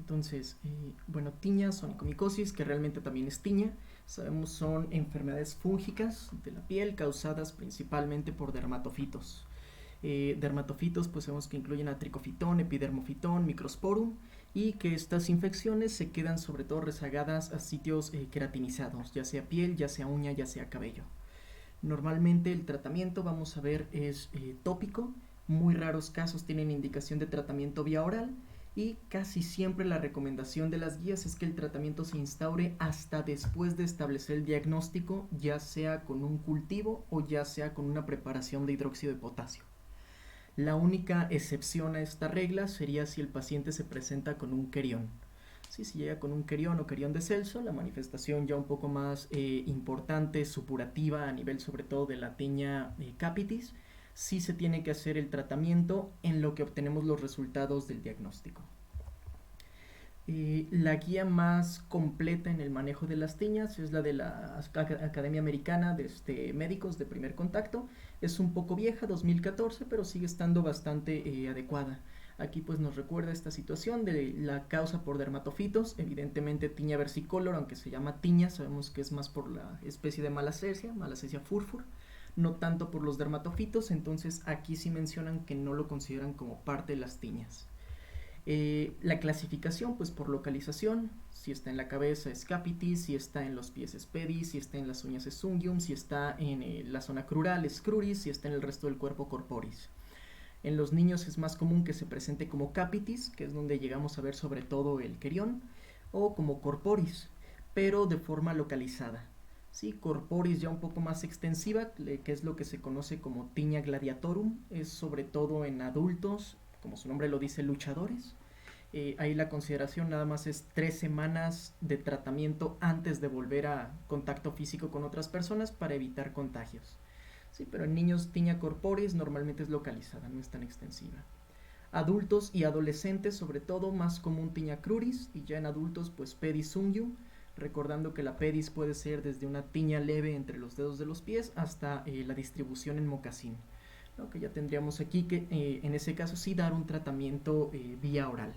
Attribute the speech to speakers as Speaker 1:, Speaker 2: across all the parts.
Speaker 1: Entonces, bueno, tiñas, onicomicosis, que realmente también es tiña, sabemos son enfermedades fúngicas de la piel causadas principalmente por dermatofitos. Dermatofitos, pues sabemos que incluyen a tricofitón, epidermofitón, microsporum, y que estas infecciones se quedan sobre todo rezagadas a sitios queratinizados, ya sea piel, ya sea uña, ya sea cabello. Normalmente el tratamiento, vamos a ver, es tópico. Muy raros casos tienen indicación de tratamiento vía oral y casi siempre la recomendación de las guías es que el tratamiento se instaure hasta después de establecer el diagnóstico, ya sea con un cultivo o ya sea con una preparación de hidróxido de potasio. La única excepción a esta regla sería si el paciente se presenta con un querión. Sí, si llega con un querión o querión de Celso, la manifestación ya un poco más importante, supurativa a nivel sobre todo de la tiña capitis, sí se tiene que hacer el tratamiento en lo que obtenemos los resultados del diagnóstico. La guía más completa en el manejo de las tiñas es la de la Academia Americana de Médicos de Primer Contacto. Es un poco vieja, 2014, pero sigue estando bastante adecuada. Aquí pues nos recuerda esta situación de la causa por dermatofitos, evidentemente tiña versicolor, aunque se llama tiña, sabemos que es más por la especie de Malassezia furfur, no tanto por los dermatofitos, entonces aquí sí mencionan que no lo consideran como parte de las tiñas. La clasificación, pues por localización, si está en la cabeza es capitis, si está en los pies es pedis, si está en las uñas es unguium, si está en la zona crural es cruris, si está en el resto del cuerpo corporis. En los niños es más común que se presente como capitis, que es donde llegamos a ver sobre todo el querión, o como corporis, pero de forma localizada. Sí, corporis ya un poco más extensiva, que es lo que se conoce como tiña gladiatorum, es sobre todo en adultos, como su nombre lo dice, luchadores. Ahí la consideración nada más es 3 semanas de tratamiento antes de volver a contacto físico con otras personas para evitar contagios. Sí, pero en niños tiña corporis normalmente es localizada, no es tan extensiva. Adultos y adolescentes, sobre todo, más común tiña cruris, y ya en adultos, pues pedis unguium, recordando que la pedis puede ser desde una tiña leve entre los dedos de los pies hasta la distribución en mocasín, ¿no? Que ya tendríamos aquí que en ese caso sí dar un tratamiento vía oral,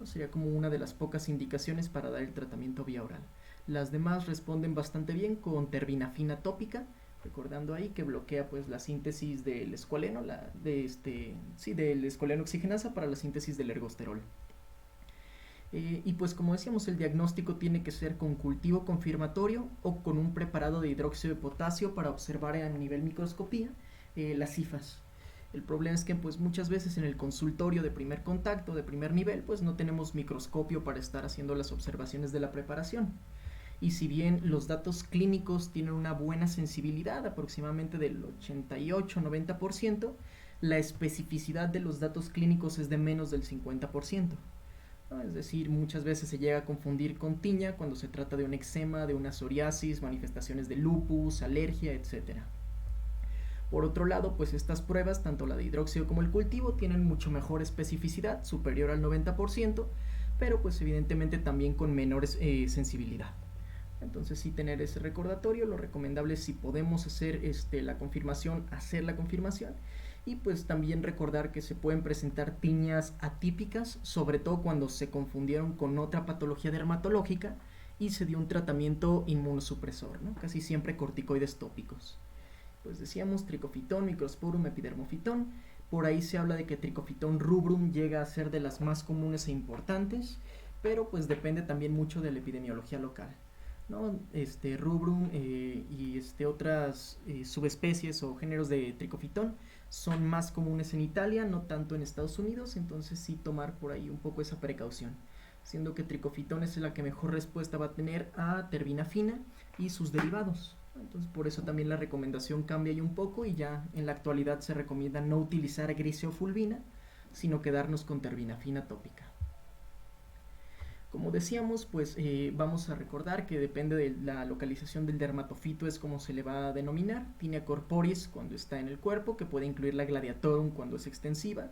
Speaker 1: ¿no? Sería como una de las pocas indicaciones para dar el tratamiento vía oral. Las demás responden bastante bien con terbinafina tópica, recordando ahí que bloquea pues la síntesis del escualeno, del escualeno oxigenasa para la síntesis del ergosterol. Y pues como decíamos, el diagnóstico tiene que ser con cultivo confirmatorio o con un preparado de hidróxido de potasio para observar a nivel microscopía las cifras. El problema es que pues muchas veces en el consultorio de primer contacto, de primer nivel, pues no tenemos microscopio para estar haciendo las observaciones de la preparación. Y si bien los datos clínicos tienen una buena sensibilidad, aproximadamente del 88-90%, la especificidad de los datos clínicos es de menos del 50%. ¿No? Es decir, muchas veces se llega a confundir con tiña cuando se trata de un eczema, de una psoriasis, manifestaciones de lupus, alergia, etc. Por otro lado, pues estas pruebas, tanto la de hidróxido como el cultivo, tienen mucho mejor especificidad, superior al 90%, pero pues evidentemente también con menor sensibilidad. Entonces sí tener ese recordatorio, lo recomendable es si podemos hacer la confirmación, hacer la confirmación. Y pues también recordar que se pueden presentar tiñas atípicas, sobre todo cuando se confundieron con otra patología dermatológica y se dio un tratamiento inmunosupresor, ¿no? Casi siempre corticoides tópicos. Pues decíamos tricofitón, microsporum, epidermofitón. Por ahí se habla de que tricofitón rubrum llega a ser de las más comunes e importantes, pero pues depende también mucho de la epidemiología local, ¿no? Rubrum y otras subespecies o géneros de tricofitón son más comunes en Italia, no tanto en Estados Unidos, entonces sí tomar por ahí un poco esa precaución, siendo que tricofitón es la que mejor respuesta va a tener a terbinafina y sus derivados. Entonces por eso también la recomendación cambia ahí un poco y ya en la actualidad se recomienda no utilizar griseofulvina, sino quedarnos con terbinafina tópica. Como decíamos, pues vamos a recordar que depende de la localización del dermatofito es como se le va a denominar. Tinea corporis cuando está en el cuerpo, que puede incluir la gladiatorum cuando es extensiva.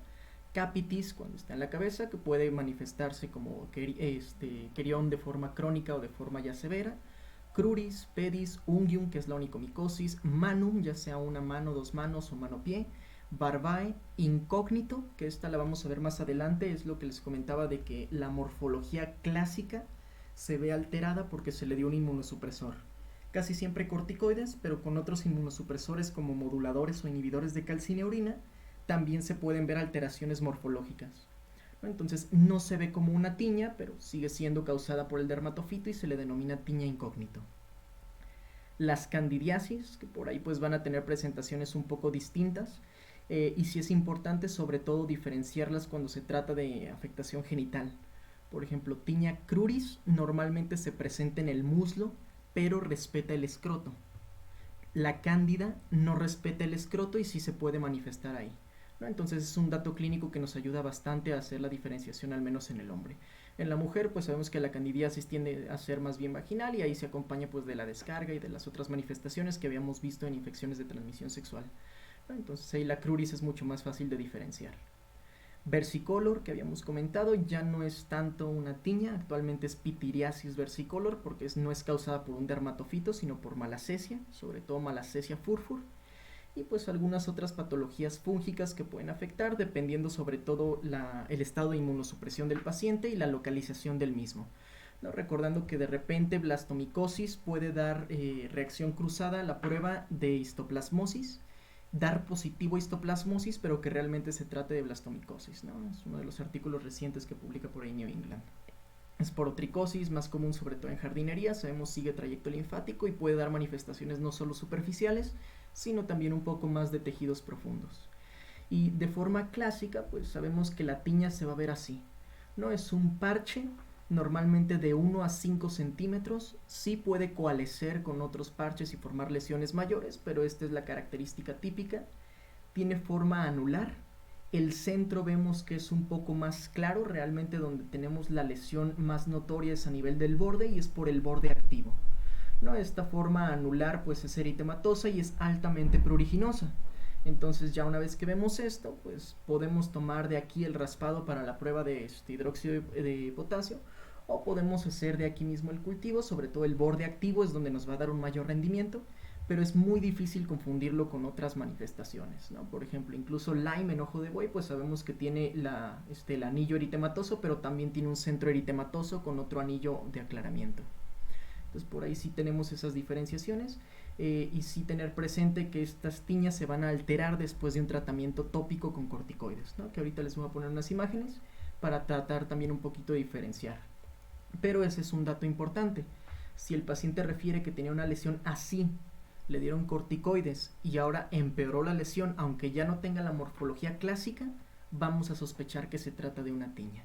Speaker 1: Capitis cuando está en la cabeza, que puede manifestarse como querión de forma crónica o de forma ya severa. Cruris, pedis, unguium, que es la onicomicosis. Manum, ya sea una mano, dos manos o mano-pie. Barbae incógnito, que esta la vamos a ver más adelante, es lo que les comentaba de que la morfología clásica se ve alterada porque se le dio un inmunosupresor. Casi siempre corticoides, pero con otros inmunosupresores como moduladores o inhibidores de calcineurina, también se pueden ver alteraciones morfológicas. Entonces no se ve como una tiña, pero sigue siendo causada por el dermatofito y se le denomina tiña incógnito. Las candidiasis, que por ahí pues van a tener presentaciones un poco distintas, y sí es importante sobre todo diferenciarlas cuando se trata de afectación genital. Por ejemplo, tiña cruris normalmente se presenta en el muslo, pero respeta el escroto. La cándida no respeta el escroto y sí se puede manifestar ahí, ¿no? Entonces es un dato clínico que nos ayuda bastante a hacer la diferenciación, al menos en el hombre. En la mujer pues sabemos que la candidiasis tiende a ser más bien vaginal y ahí se acompaña pues de la descarga y de las otras manifestaciones que habíamos visto en infecciones de transmisión sexual, ¿no? Entonces ahí la cruris es mucho más fácil de diferenciar. Versicolor, que habíamos comentado, ya no es tanto una tiña, actualmente es pitiriasis versicolor porque no es causada por un dermatofito sino por malacesia, sobre todo malacesia furfur, y pues algunas otras patologías fúngicas que pueden afectar dependiendo sobre todo el estado de inmunosupresión del paciente y la localización del mismo, ¿no? Recordando que de repente blastomicosis puede dar reacción cruzada a la prueba de histoplasmosis, dar positivo histoplasmosis, pero que realmente se trate de blastomicosis, ¿no? Es uno de los artículos recientes que publica por ahí New England. Esporotricosis, más común sobre todo en jardinería, sabemos sigue trayecto linfático y puede dar manifestaciones no solo superficiales, sino también un poco más de tejidos profundos. Y de forma clásica, pues sabemos que la tiña se va a ver así, ¿no? Es un parche, normalmente de 1 a 5 centímetros, sí puede coalescer con otros parches y formar lesiones mayores, pero esta es la característica típica. Tiene forma anular, el centro vemos que es un poco más claro, realmente donde tenemos la lesión más notoria es a nivel del borde y es por el borde activo, ¿no? Esta forma anular pues es eritematosa y es altamente pruriginosa. Entonces ya una vez que vemos esto, pues podemos tomar de aquí el raspado para la prueba de hidróxido de potasio, o podemos hacer de aquí mismo el cultivo, sobre todo el borde activo es donde nos va a dar un mayor rendimiento, pero es muy difícil confundirlo con otras manifestaciones, ¿no? Por ejemplo, incluso Lyme en ojo de buey, pues sabemos que tiene el anillo eritematoso, pero también tiene un centro eritematoso con otro anillo de aclaramiento. Entonces por ahí sí tenemos esas diferenciaciones, y sí tener presente que estas tiñas se van a alterar después de un tratamiento tópico con corticoides, ¿no? Que ahorita les voy a poner unas imágenes para tratar también un poquito de diferenciar. Pero ese es un dato importante. Si el paciente refiere que tenía una lesión así, le dieron corticoides y ahora empeoró la lesión, aunque ya no tenga la morfología clásica, vamos a sospechar que se trata de una tiña.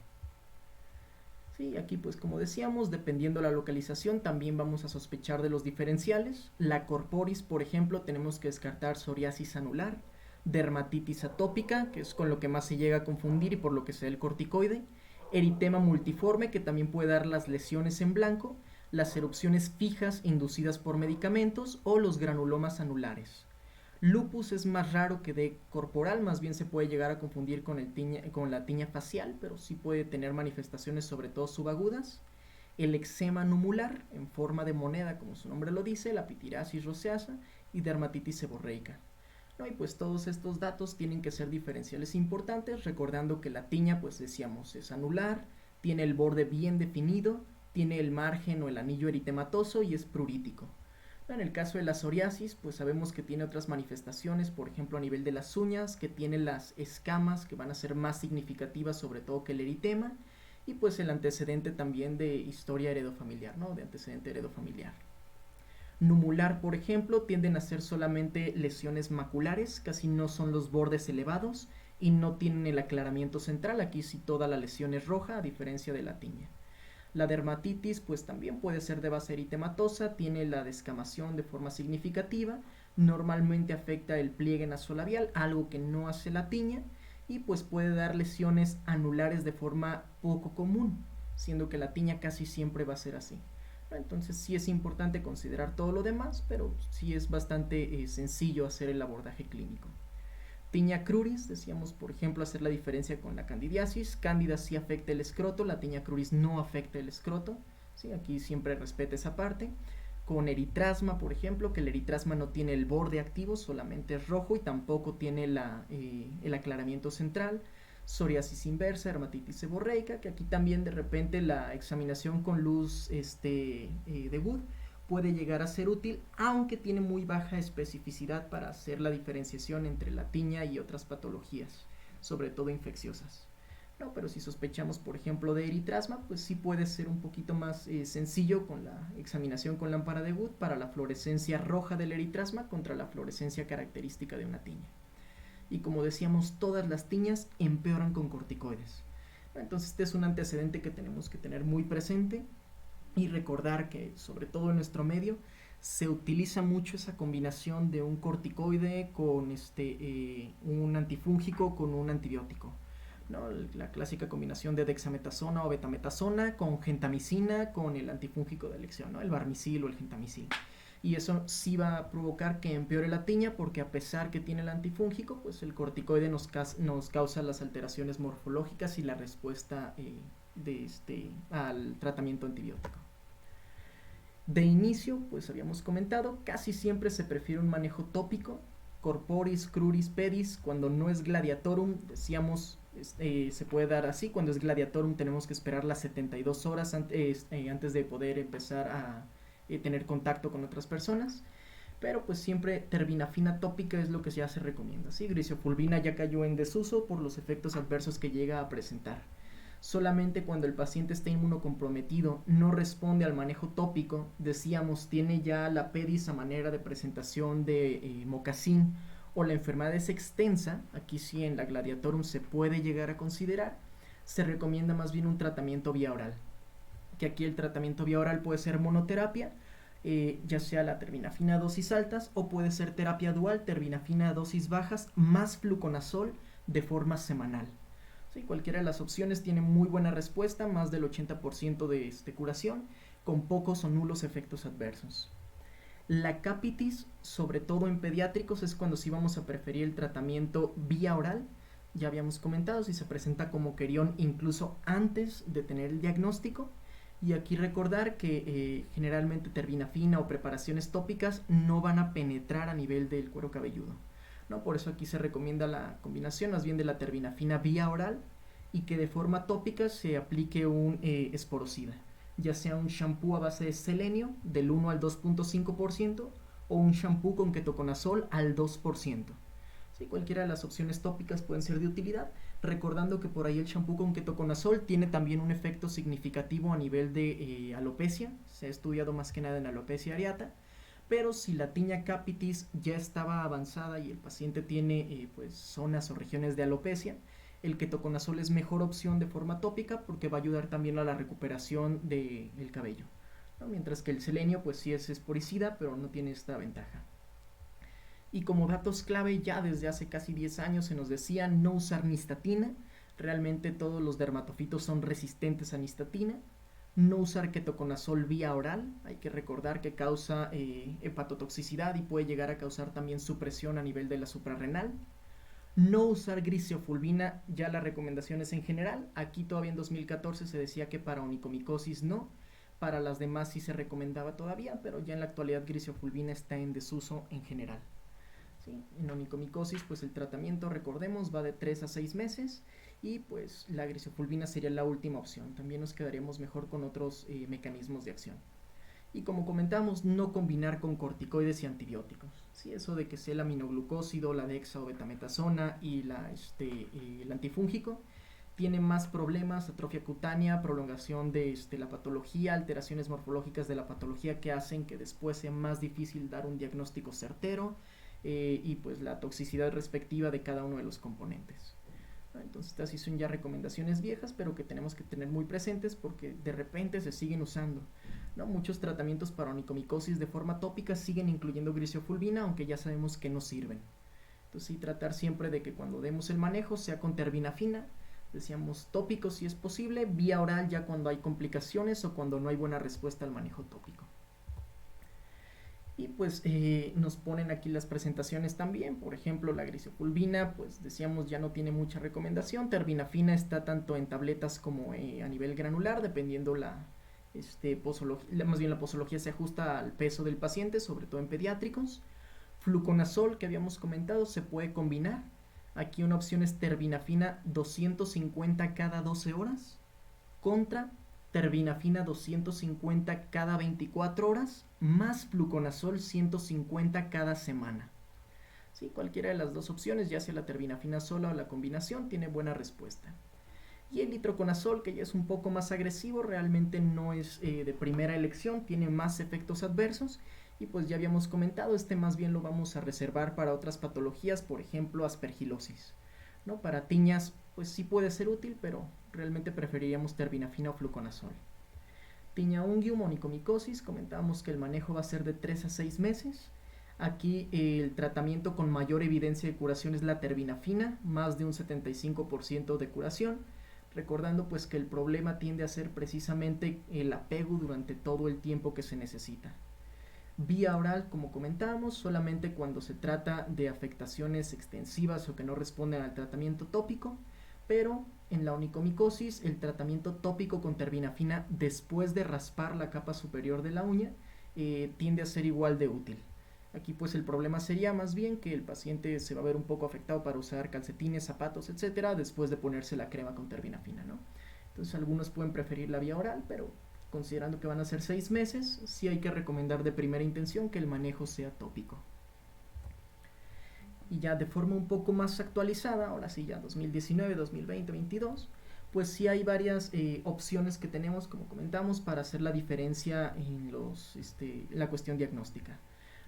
Speaker 1: Sí, aquí pues como decíamos, dependiendo la localización también vamos a sospechar de los diferenciales. La corporis, por ejemplo, tenemos que descartar psoriasis anular, dermatitis atópica, que es con lo que más se llega a confundir y por lo que se da el corticoide, eritema multiforme, que también puede dar las lesiones en blanco, las erupciones fijas inducidas por medicamentos o los granulomas anulares. Lupus es más raro que de corporal, más bien se puede llegar a confundir con la tiña facial, pero sí puede tener manifestaciones sobre todo subagudas. El eczema numular, en forma de moneda, como su nombre lo dice, la pitiriasis roseasa y dermatitis seborreica, ¿no? Y pues todos estos datos tienen que ser diferenciales importantes, recordando que la tiña, pues decíamos, es anular, tiene el borde bien definido, tiene el margen o el anillo eritematoso y es prurítico. En el caso de la psoriasis, pues sabemos que tiene otras manifestaciones, por ejemplo a nivel de las uñas, que tiene las escamas que van a ser más significativas sobre todo que el eritema, y pues el antecedente también de historia heredofamiliar, ¿no? De antecedente heredofamiliar. Numular, por ejemplo, tienden a ser solamente lesiones maculares, casi no son los bordes elevados y no tienen el aclaramiento central, aquí sí toda la lesión es roja a diferencia de la tiña. La dermatitis pues también puede ser de base eritematosa, tiene la descamación de forma significativa, normalmente afecta el pliegue nasolabial, algo que no hace la tiña, y pues puede dar lesiones anulares de forma poco común, siendo que la tiña casi siempre va a ser así. Entonces sí es importante considerar todo lo demás, pero sí es bastante sencillo hacer el abordaje clínico. Tiña cruris, decíamos por ejemplo hacer la diferencia con la candidiasis. Cándida sí afecta el escroto, la tiña cruris no afecta el escroto, ¿sí? Aquí siempre respeta esa parte. con eritrasma, por ejemplo, que el eritrasma no tiene el borde activo, solamente es rojo y tampoco tiene el aclaramiento central. Psoriasis inversa, dermatitis seborreica, que aquí también de repente la examinación con luz de Wood puede llegar a ser útil, aunque tiene muy baja especificidad para hacer la diferenciación entre la tiña y otras patologías, sobre todo infecciosas. No, pero si sospechamos, por ejemplo, de eritrasma, pues sí puede ser un poquito más sencillo con la examinación con lámpara de Wood para la fluorescencia roja del eritrasma contra la fluorescencia característica de una tiña. Y como decíamos, todas las tiñas empeoran con corticoides. Entonces este es un antecedente que tenemos que tener muy presente y recordar que, sobre todo en nuestro medio, se utiliza mucho esa combinación de un corticoide con un antifúngico con un antibiótico, ¿no? La clásica combinación de dexametasona o betametasona con gentamicina con el antifúngico de elección, ¿no? El barmicil o el gentamicil. Y eso sí va a provocar que empeore la tiña porque, a pesar que tiene el antifúngico, pues el corticoide nos causa las alteraciones morfológicas y la respuesta al tratamiento antibiótico. De inicio, pues habíamos comentado, casi siempre se prefiere un manejo tópico, corporis, cruris, pedis. Cuando no es gladiatorum, decíamos, se puede dar así. Cuando es gladiatorum tenemos que esperar las 72 horas antes de poder empezar a tener contacto con otras personas. Pero pues siempre terbinafina tópica es lo que ya se recomienda, ¿sí? Grisiofulvina ya cayó en desuso por los efectos adversos que llega a presentar. Solamente cuando el paciente está inmunocomprometido, no responde al manejo tópico, decíamos, tiene ya la pedis a manera de presentación de mocasín, o la enfermedad es extensa, aquí sí en la gladiatorum se puede llegar a considerar, se recomienda más bien un tratamiento vía oral. Que aquí el tratamiento vía oral puede ser monoterapia, ya sea la terbinafina a dosis altas, o puede ser terapia dual, terbinafina a dosis bajas más fluconazol de forma semanal. Sí, cualquiera de las opciones tiene muy buena respuesta, más del 80% de curación, con pocos o nulos efectos adversos. La capitis, sobre todo en pediátricos, es cuando sí vamos a preferir el tratamiento vía oral. Ya habíamos comentado, si se presenta como querión incluso antes de tener el diagnóstico. Y aquí recordar que generalmente terbinafina o preparaciones tópicas no van a penetrar a nivel del cuero cabelludo, ¿no? Por eso aquí se recomienda la combinación más bien de la terbinafina vía oral y que de forma tópica se aplique un esporocida, ya sea un shampoo a base de selenio del 1 al 2.5% o un shampoo con ketoconazol al 2%. Sí, cualquiera de las opciones tópicas pueden ser de utilidad, recordando que por ahí el shampoo con ketoconazol tiene también un efecto significativo a nivel de alopecia. Se ha estudiado más que nada en alopecia areata, pero si la tiña capitis ya estaba avanzada y el paciente tiene pues zonas o regiones de alopecia, el ketoconazol es mejor opción de forma tópica porque va a ayudar también a la recuperación del cabello, ¿no? Mientras que el selenio pues sí es esporicida, pero no tiene esta ventaja. Y como datos clave, ya desde hace casi 10 años se nos decía no usar nistatina. Realmente todos los dermatofitos son resistentes a nistatina. No usar ketoconazol vía oral. Hay que recordar que causa hepatotoxicidad y puede llegar a causar también supresión a nivel de la suprarrenal. No usar grisiofulvina, ya las recomendaciones en general. Aquí todavía en 2014 se decía que para onicomicosis no. Para las demás sí se recomendaba todavía, pero ya en la actualidad grisiofulvina está en desuso en general. ¿Sí? En onicomicosis, pues el tratamiento, recordemos, va de 3 a 6 meses y pues la grisofulvina sería la última opción. También nos quedaríamos mejor con otros mecanismos de acción. Y como comentamos, no combinar con corticoides y antibióticos. ¿Sí? Eso de que sea el aminoglucósido, la dexa o betametasona y el antifúngico tiene más problemas, atrofia cutánea, prolongación de la patología, alteraciones morfológicas de la patología que hacen que después sea más difícil dar un diagnóstico certero y pues la toxicidad respectiva de cada uno de los componentes. Entonces estas sí son ya recomendaciones viejas, pero que tenemos que tener muy presentes porque de repente se siguen usando, ¿no? Muchos tratamientos para onicomicosis de forma tópica siguen incluyendo grisiofulvina, aunque ya sabemos que no sirven. Entonces sí, tratar siempre de que cuando demos el manejo sea con terbinafina, decíamos tópico si es posible, vía oral ya cuando hay complicaciones o cuando no hay buena respuesta al manejo tópico. Y pues nos ponen aquí las presentaciones también. Por ejemplo, la grisiofulvina, pues decíamos ya no tiene mucha recomendación. Terbinafina está tanto en tabletas como a nivel granular, dependiendo Más bien la posología se ajusta al peso del paciente, sobre todo en pediátricos. Fluconazol, que habíamos comentado, se puede combinar. Aquí una opción es terbinafina 250 cada 12 horas contra terbinafina 250 cada 24 horas más fluconazol 150 cada semana. Sí, cualquiera de las dos opciones, ya sea la terbinafina sola o la combinación, tiene buena respuesta. Y el itraconazol, que ya es un poco más agresivo, realmente no es de primera elección, tiene más efectos adversos. Y pues ya habíamos comentado, más bien lo vamos a reservar para otras patologías, por ejemplo aspergilosis, ¿no? Para tiñas pues sí puede ser útil, pero realmente preferiríamos terbinafina o fluconazol. Tiña unguium, onicomicosis, comentábamos que el manejo va a ser de 3 a 6 meses. Aquí el tratamiento con mayor evidencia de curación es la terbinafina, más de un 75% de curación, recordando pues que el problema tiende a ser precisamente el apego durante todo el tiempo que se necesita. Vía oral, como comentábamos, solamente cuando se trata de afectaciones extensivas o que no responden al tratamiento tópico, pero en la onicomicosis el tratamiento tópico con terbinafina después de raspar la capa superior de la uña tiende a ser igual de útil. Aquí pues el problema sería más bien que el paciente se va a ver un poco afectado para usar calcetines, zapatos, etcétera, después de ponerse la crema con terbinafina, ¿no? Entonces algunos pueden preferir la vía oral, pero considerando que van a ser 6 meses, sí hay que recomendar de primera intención que el manejo sea tópico. Y ya de forma un poco más actualizada, ahora sí ya 2019, 2020, 2022, pues sí hay varias opciones que tenemos, como comentamos, para hacer la diferencia en la cuestión diagnóstica.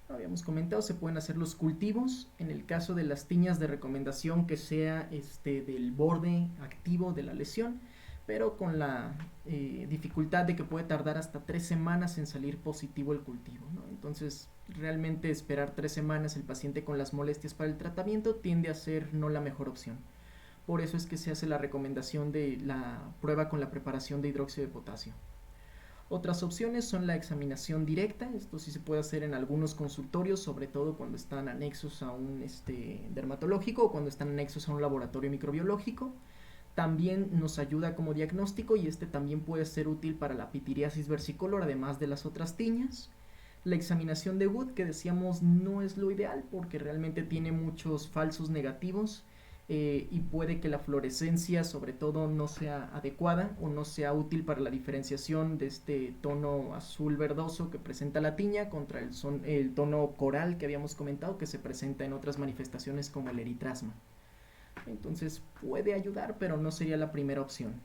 Speaker 1: Habíamos comentado, se pueden hacer los cultivos, en el caso de las tiñas de recomendación que sea del borde activo de la lesión, pero con la dificultad de que puede tardar hasta 3 semanas en salir positivo el cultivo, ¿no? Entonces realmente esperar 3 semanas el paciente con las molestias para el tratamiento tiende a ser no la mejor opción. Por eso es que se hace la recomendación de la prueba con la preparación de hidróxido de potasio. Otras opciones son la examinación directa, esto sí se puede hacer en algunos consultorios, sobre todo cuando están anexos a un dermatológico o cuando están anexos a un laboratorio microbiológico. También nos ayuda como diagnóstico y también puede ser útil para la pitiriasis versicolor, además de las otras tiñas. La examinación de Wood, que decíamos no es lo ideal porque realmente tiene muchos falsos negativos y puede que la fluorescencia sobre todo no sea adecuada o no sea útil para la diferenciación de este tono azul verdoso que presenta la tiña contra el tono coral que habíamos comentado que se presenta en otras manifestaciones como el eritrasma. Entonces puede ayudar, pero no sería la primera opción.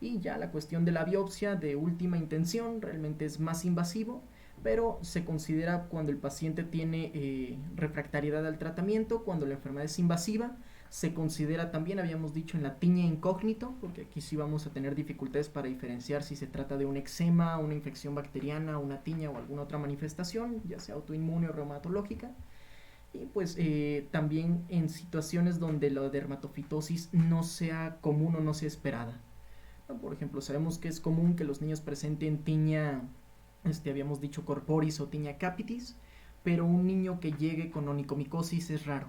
Speaker 1: Y ya la cuestión de la biopsia de última intención realmente es más invasivo, pero se considera cuando el paciente tiene refractariedad al tratamiento, cuando la enfermedad es invasiva. Se considera también, habíamos dicho, en la tiña incógnito, porque aquí sí vamos a tener dificultades para diferenciar si se trata de un eczema, una infección bacteriana, una tiña o alguna otra manifestación, ya sea autoinmune o reumatológica. Y pues también en situaciones donde la dermatofitosis no sea común o no sea esperada. Por ejemplo, sabemos que es común que los niños presenten tiña, habíamos dicho corporis o tiña capitis, pero un niño que llegue con onicomicosis es raro.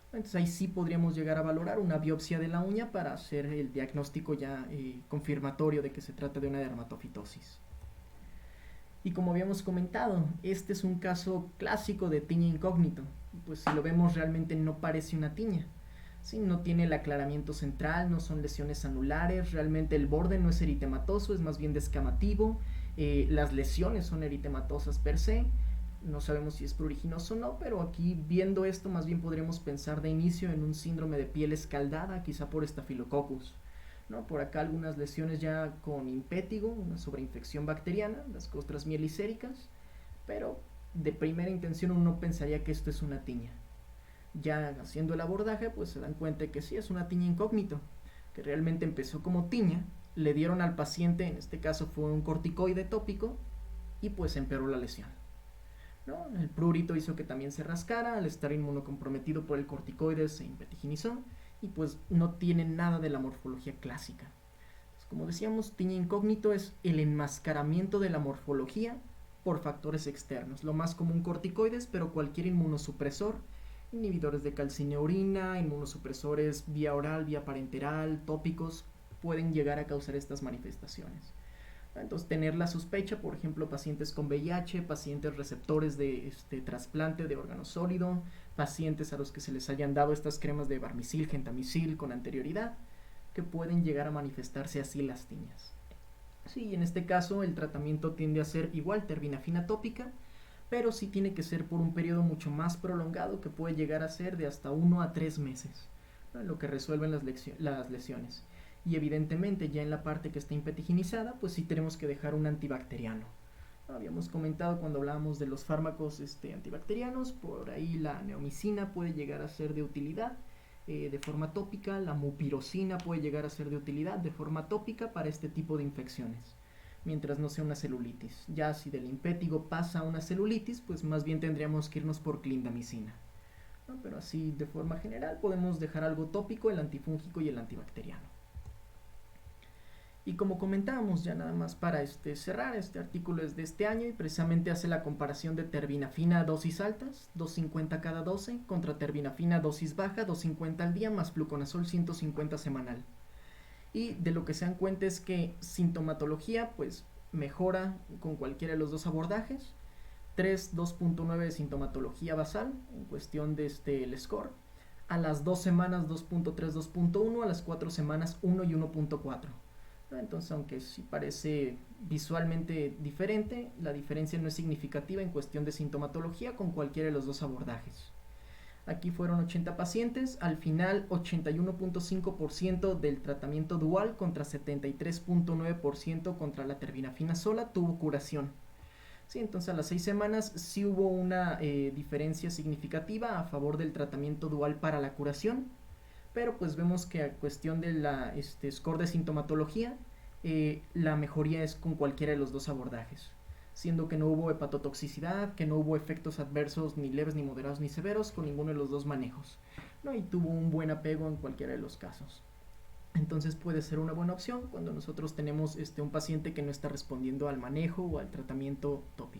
Speaker 1: Entonces ahí sí podríamos llegar a valorar una biopsia de la uña para hacer el diagnóstico ya confirmatorio de que se trata de una dermatofitosis. Y como habíamos comentado, este es un caso clásico de tiña incógnito. Pues si lo vemos realmente no parece una tiña. ¿Sí? No tiene el aclaramiento central, no son lesiones anulares, realmente el borde no es eritematoso, es más bien descamativo. Las lesiones son eritematosas per se. No sabemos si es pruriginoso o no, pero aquí viendo esto más bien podríamos pensar de inicio en un síndrome de piel escaldada, quizá por Staphylococcus. ¿No? Por acá algunas lesiones ya con impétigo, una sobreinfección bacteriana, las costras mielicéricas, pero de primera intención uno pensaría que esto es una tiña. Ya haciendo el abordaje, pues se dan cuenta de que sí es una tiña incógnito, que realmente empezó como tiña, le dieron al paciente, en este caso fue un corticoide tópico, y pues empeoró la lesión. ¿No? El prurito hizo que también se rascara, al estar inmunocomprometido por el corticoide se impetiginizó, y pues no tiene nada de la morfología clásica. Pues como decíamos, tiña incógnito es el enmascaramiento de la morfología por factores externos. Lo más común corticoides, pero cualquier inmunosupresor, inhibidores de calcineurina, inmunosupresores vía oral, vía parenteral, tópicos, pueden llegar a causar estas manifestaciones. Entonces, tener la sospecha, por ejemplo, pacientes con VIH, pacientes receptores de trasplante de órgano sólido, pacientes a los que se les hayan dado estas cremas de barmicil, gentamicil con anterioridad, que pueden llegar a manifestarse así las tiñas. Sí, en este caso el tratamiento tiende a ser igual terbinafina tópica, pero sí tiene que ser por un periodo mucho más prolongado, que puede llegar a ser de hasta 1 a 3 meses, ¿no?, en lo que resuelven las lesiones. Y evidentemente ya en la parte que está impetiginizada, pues sí tenemos que dejar un antibacteriano. Habíamos comentado cuando hablábamos de los fármacos antibacterianos, por ahí la neomicina puede llegar a ser de utilidad de forma tópica, la mupirocina puede llegar a ser de utilidad de forma tópica para este tipo de infecciones, mientras no sea una celulitis. Ya si del impétigo pasa a una celulitis, pues más bien tendríamos que irnos por clindamicina, ¿no? Pero así de forma general podemos dejar algo tópico, el antifúngico y el antibacteriano. Y como comentábamos, ya nada más para cerrar, este artículo es de este año y precisamente hace la comparación de terbinafina a dosis altas, 250 cada 12, contra terbinafina dosis baja, 250 al día, más fluconazol 150 semanal. Y de lo que se dan cuenta es que sintomatología pues mejora con cualquiera de los dos abordajes. 2.9 de sintomatología basal en cuestión de el score. A las 2 semanas 2.3, 2.1, a las 4 semanas 1 y 1.4. Entonces, aunque sí parece visualmente diferente, la diferencia no es significativa en cuestión de sintomatología con cualquiera de los dos abordajes. Aquí fueron 80 pacientes, al final 81.5% del tratamiento dual contra 73.9% contra la terbinafina sola tuvo curación. Sí, entonces a las 6 semanas sí hubo una diferencia significativa a favor del tratamiento dual para la curación, pero pues vemos que a cuestión de la score de sintomatología, la mejoría es con cualquiera de los dos abordajes, siendo que no hubo hepatotoxicidad, que no hubo efectos adversos ni leves, ni moderados, ni severos con ninguno de los dos manejos, ¿no? Y tuvo un buen apego en cualquiera de los casos. Entonces puede ser una buena opción cuando nosotros tenemos un paciente que no está respondiendo al manejo o al tratamiento tópico.